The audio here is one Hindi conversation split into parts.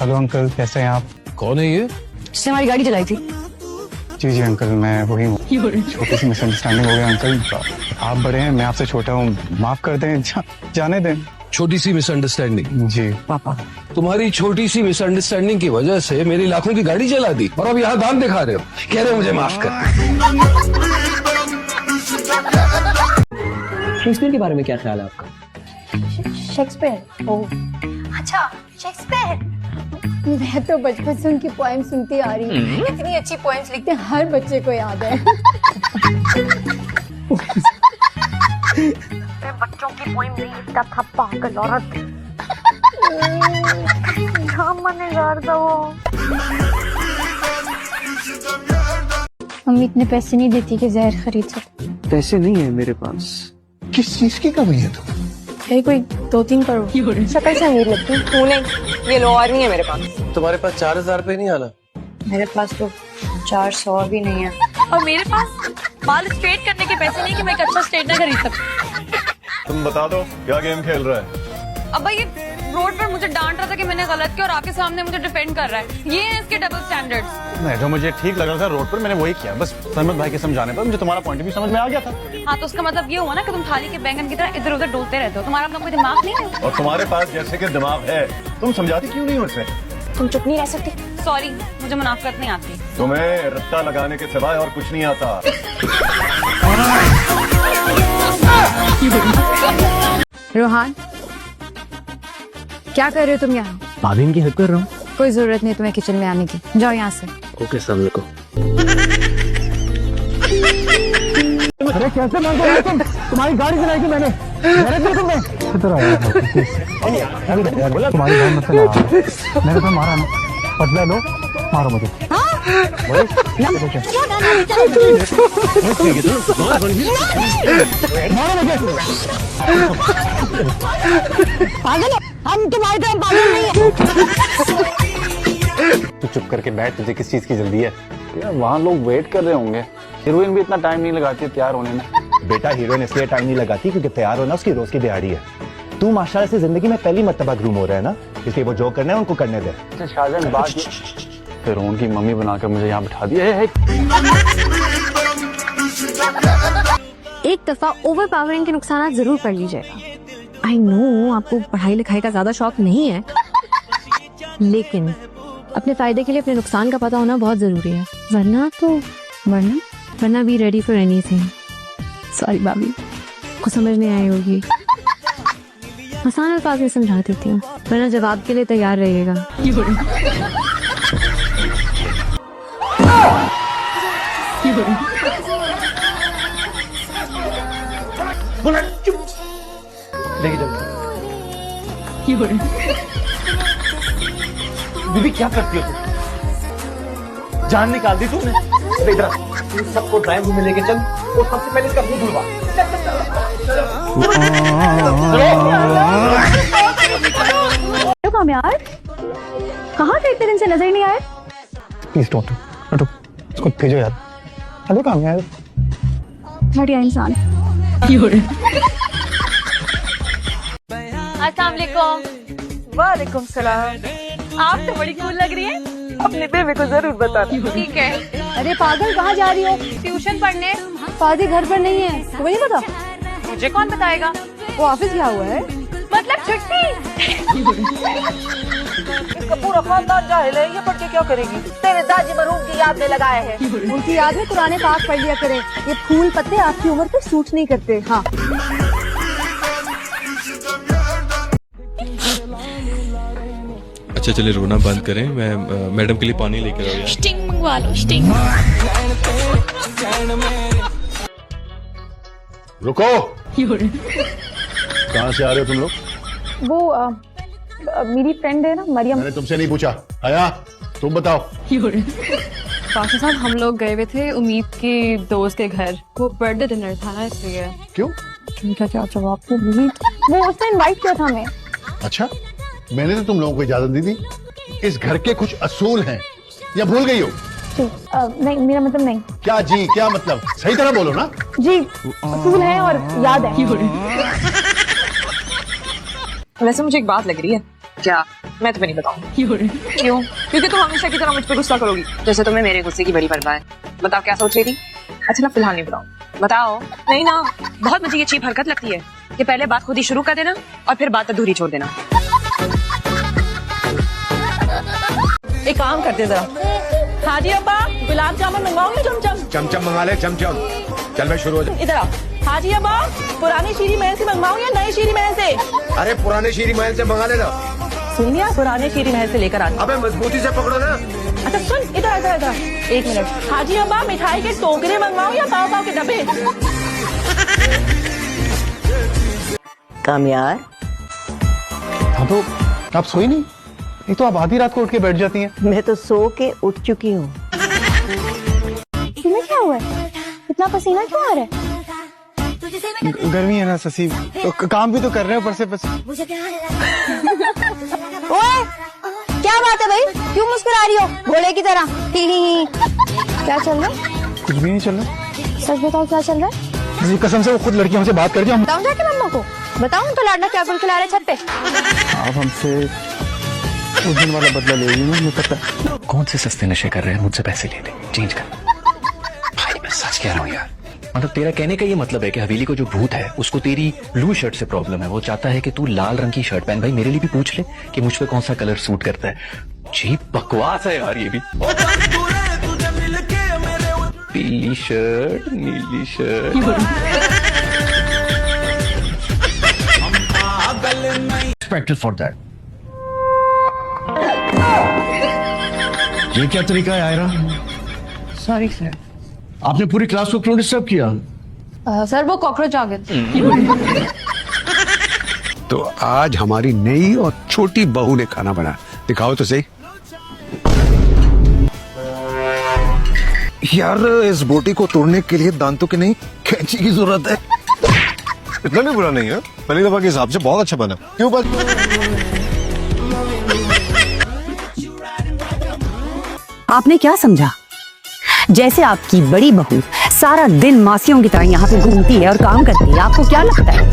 हेलो अंकल, कैसे हैं आप? कौन है ये? जिसने हमारी गाड़ी चलाई थी। जी जी अंकल, मैं वही हूँ। छोटी सी मिसअंडरस्टैंडिंग हो गया अंकल। आप बड़े हैं, मैं आपसे छोटा हूँ, माफ कर दें। जाने दें। छोटी सी मिसअंडरस्टैंडिंग? जी पापा, तुम्हारी छोटी सी मिसअंडरस्टैंडिंग की वजह से मेरी लाखों की गाड़ी जला दी और अब यहाँ दांत दिखा रहे हो, कह रहे हो मुझे माफ कर। शेक्सपियर के बारे में क्या ख्याल है आपका? शेक्सपियर? ओह अच्छा, शेक्सपियर। मैं तो बचपन से उनकी पोएम सुनती आ रही हूँ। इतनी अच्छी पोएम्स लिखते हैं, हर बच्चे को याद है। मैं बच्चों की पोएम नहीं लिखता था, पागल औरत। था वो। मम्मी इतने पैसे नहीं देती कि जहर खरीद सकते। पैसे नहीं है मेरे पास। किस चीज की कमी है तो? है कोई 2-3 करोड़। शक्ल से अमीर लगती हूँ, तू नहीं। ये लो और नहीं है मेरे पास। तुम्हारे पास 4,000 रुपए नहीं आना? मेरे पास तो 400 भी नहीं है। और मेरे पास बाल स्ट्रेट करने के पैसे नहीं कि मैं एक अच्छा स्ट्रेटनर खरीद सकूं। तुम बता दो क्या गेम खेल रहा है? अब भाई ये रोड पर मुझे डांट रहा था कि मैंने गलत किया और आपके सामने मुझे डिफेंड कर रहा है। ये है इसके डबल स्टैंडर्ड्स। नहीं, जो मुझे ठीक लग रहा था रोड पर मैंने वही किया। बस सहमत भाई के समझाने पर मुझे तुम्हारा पॉइंट भी समझ में आ गया था। हाँ, तो उसका मतलब ये हुआ ना कि तुम थाली के बैंगन की तरह इधर उधर डोलते रहते हो। तुम्हारा अपना कोई दिमाग नहीं है। और तुम्हारे पास जैसे कि दिमाग है, तुम समझाती क्यों नहीं मुझसे? तुम चुप नहीं रह सकती? सॉरी, मुझे मुनाफकत नहीं आती। तुम्हें रत्ता लगाने के सिवाय और कुछ नहीं आता। रोहान, क्या कर रहे हो तुम यहाँ? भाभी की हेल्प कर रहा हूँ। कोई जरूरत नहीं तुम्हें किचन में आने की, जाओ यहाँ से। ओके समझ को। अरे कैसे मांगो तुम? तुम्हारी गाड़ी चलाई थी मैंने। इधर आया तुम्हारी बहन मत चला। मैंने तो मारा ना, बदला लो, मारो मुझे। मारो मुझे। पागल, हम तुम्हारी तरह पागल नहीं है। तू चुप करके बैठ, तुझे किस चीज की जल्दी है? यार वहाँ लोग वेट कर रहे होंगे। हीरोइन भी इतना टाइम नहीं लगाती है तैयार होने में। बेटा हीरोइन इसलिए टाइम नहीं लगाती क्योंकि तैयार होना उसकी रोज की दिहाड़ी है। तू माशाल्लाह से जिंदगी में पहली मर्तबा ग्रूम हो रहा है ना, इसलिए वो जो करना है उनको करने दे। शाहजहान बात फिर उनकी मम्मी बनाकर मुझे यहाँ बिठा दिया। एक दफा ओवर पावरिंग के नुकसान जरूर पड़ लीजिएगा। आई नो आपको पढ़ाई लिखाई का ज्यादा शौक नहीं है, लेकिन अपने फायदे के लिए अपने नुकसान का पता होना बहुत जरूरी है, वरना be ready for anything. Sorry भाभी, को समझ नहीं आई होगी। आसान अल्फाज में समझा देती हूँ, वरना जवाब के लिए तैयार रहिएगा। लेके जाओ। बीबी क्या करती हो तुम? जान निकाल दी तुमने। इधर तू सबको ड्राइंग रूम में लेके चल और सबसे पहले इसका मुंह धुलवा। यार कहाँ थे इतने दिन से, नजर ही नहीं आए। प्लीज डोंट हटो, इसको भेजो यार। हेलो काम यार, घटिया इंसान। अस्सलाम वालेकुम। वालेकुम सलाम। आप तो बड़ी कूल लग रही है। अपने बेबी को जरूर बताना। ठीक है। अरे पागल, कहाँ जा रही हो? ट्यूशन पढ़ने। फादी घर पर नहीं है, तुम्हें नहीं पता? मुझे कौन बताएगा? वो ऑफिस गया हुआ है। मतलब छुट्टी। इसका पूरा खानदान जाहिल है, ये पढ़ के क्या करेगी? तेरे दादी मरहूम की याद में लगाए हैं। उनकी याद में कुरान पाक पढ़ लिया करें। ये फूल पत्ते आपकी उम्र पे सूट नहीं करते। हाँ, अच्छा चलिए रोना बंद करें, मैं मैडम के लिए पानी लेकर आऊँ। स्टिंग मंगवा लो, स्टिंग। रुको। कहाँ से आ रहे हो तुम लोग? वो मेरी फ्रेंड है ना मरियम। मैंने तुमसे नहीं पूछा। आया तुम बताओ। बादशाह साहब, हम लोग गए हुए थे उम्मीद के दोस्त के घर। वो बर्थडे डिनर था ना, इसलिए। क्यों? क्या क्या जवाब को वो उसने इनवाइट किया था हमें। अच्छा, मैंने तो तुम लोगों को इजाजत दी थी। इस घर के कुछ असूल हैं, या भूल गई हो? जी नहीं, मेरा मतलब नहीं। क्या जी क्या मतलब? सही तरह बोलो ना। जी असूल है और याद है। वैसे मुझे एक बात लग रही है। क्या? मैं तुम्हें नहीं बताऊंगी। क्यों? क्योंकि तुम हमेशा की तरह मुझ पर गुस्सा करोगी। जैसे तुम्हें मेरे गुस्से की बड़ी परवाह है। बताओ क्या सोच रही थी? अच्छा ना फिलहाल नहीं बताऊं। बताओ। नहीं ना, बहुत मुझे ये चीप हरकत लगती है कि पहले बात खुद ही शुरू कर देना और फिर बात अधूरी छोड़ देना। एक काम करते जरा। हाँ जी अब्बा, गुलाब जामुन मंगवाओगे? चमचम चमचम मंगा ले, चमचम। चल मैं शुरू हो जा। इधर आओ। हाँ जी अब्बा, पुरानी शीरी महल से मंगवाऊं या नई शीरी महल से? अरे पुराने शीरी महल से मंगा लेना। सुन लिया, पुराने शीरी महल से लेकर आना। अबे मजबूती से पकड़ो ना। अच्छा सुन, इधर इधर इधर एक मिनट। हाँ जी अब्बा, मिठाई के टोकरे मंगवाऊं या पाव पाव के डब्बे? कामयार, हाँ तो आप सोई नहीं? एक तो आप आधी रात को उठ के बैठ जाती हैं। मैं तो सो के उठ चुकी हूँ। तुम्हें क्या हुआ है? इतना पसीना क्यों आ रहा है? गर्मी है ना ससी, तो काम भी तो कर रहे हैं ऊपर से ओए, क्या बात है भाई? क्यों मुस्कुरा रही हो घोड़े की तरह? ही। क्या चल रहा है? कुछ भी नहीं चल रहा। सच बताओ क्या चल रहा है? जी कसम से वो खुद लड़की हमसे बात कर रही है। बताऊं जाके मम्मा को? बताऊं तो लाडना क्या गुल खिला रहे छत पे? आप हमसे उस दिन वाला बदला ले रही है, मुझे पता है। कौन से सस्ते नशे कर रहे हैं? मुझसे पैसे ले ले, चेंज कर। भाई मैं सच कह रहा हूँ यार, मतलब तेरा कहने का ये मतलब है कि हवेली को जो भूत है उसको तेरी ब्लू शर्ट से प्रॉब्लम है। वो चाहता है कि तू लाल रंग की शर्ट पहन। भाई मेरे लिए भी पूछ ले कि मुझ पे कौन सा कलर सूट करता है। जी बकवास है यार ये भी। पीली शर्ट, नीली शर्ट। Expected for that. ये क्या तरीका है आयरा? Sorry sir. आपने पूरी क्लास को क्यों डिस्टर्ब किया? सर वो कॉकरोच आ गए थे। तो आज हमारी नई और छोटी बहू ने खाना बनाया, दिखाओ तो सही। यार इस बोटी को तोड़ने के लिए दांतों की नहीं कैंची की जरूरत है। इतना भी बुरा नहीं है, पहली दफा के हिसाब से बहुत अच्छा बना। क्यों बात? आपने क्या समझा? जैसे आपकी बड़ी बहू सारा दिन मासियों की तरह यहाँ पे घूमती है और काम करती है, आपको क्या लगता है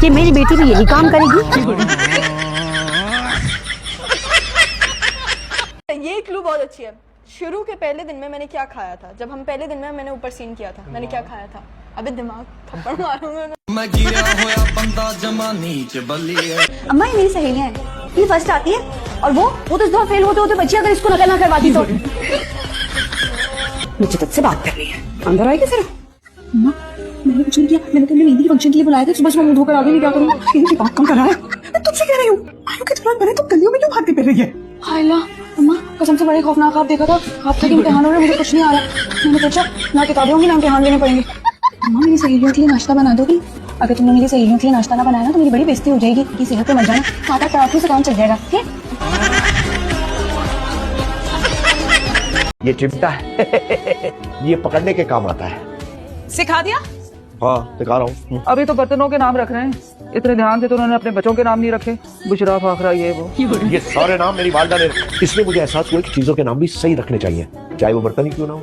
कि मेरी बेटी भी यही काम करेगी? ये क्लू बहुत अच्छी है। शुरू के पहले दिन में मैंने क्या खाया था? जब हम पहले दिन में मैंने ऊपर सीन किया था, मैंने क्या खाया था? अबे दिमाग थप्पड़ मारूंगा मैं गिरा होया बंदा जमा नीच बल्ली है। अम्मा ये मेरी सहेलियां हैं, ये फर्स्ट आती है और वो तो इस दफा फेल होते होते बच्ची अगर इसको नकल ना करवाती तो। मुझे तुझसे बात करनी है, अंदर आएगी जरा। अम्मा मैंने कुछ नहीं किया, मैंने तो मेहंदी के फंक्शन के लिए बुलाया था, सुबह सुबह मुंह धोकर आ गई, क्या करूँ? इनकी बात कम कर रहा है। मैं तुझसे कह रही हूँ, आयु के तुरंत बने तो गलियों में क्यों भागती फिर रही है? हाय ला अम्मा, कसम से बड़े खौफनाक आप देखा था। आपके इम्तिहानों में मुझे कुछ नहीं आ रहा। मैंने सोचा ना किताबें होंगी ना इम्तिहान देने पड़ेंगे। अम्मा मेरी सहेलियों के लिए नाश्ता बना दोगी? अगर तुमने मेरी सहेलियों के लिए नाश्ता ना बनाया ना तो मेरी बड़ी बेइज्जती हो जाएगी। की सेहत पे मत जाना, 7-8 पराठों से काम चल जाएगा। ये चिमटा है। ये पकड़ने के काम आता है। सिखा दिया? हाँ सिखा रहा हूँ। अभी तो बर्तनों के नाम रख रहे हैं, इतने ध्यान से तो उन्होंने अपने बच्चों के नाम नहीं रखे। बुशरा, फाखरा, ये वो। ये सारे नाम मेरी वालदा ने, इसलिए मुझे एहसास हुआ कि चीजों के नाम भी सही रखने चाहिए, चाहे वो बर्तन ही क्यों ना हो।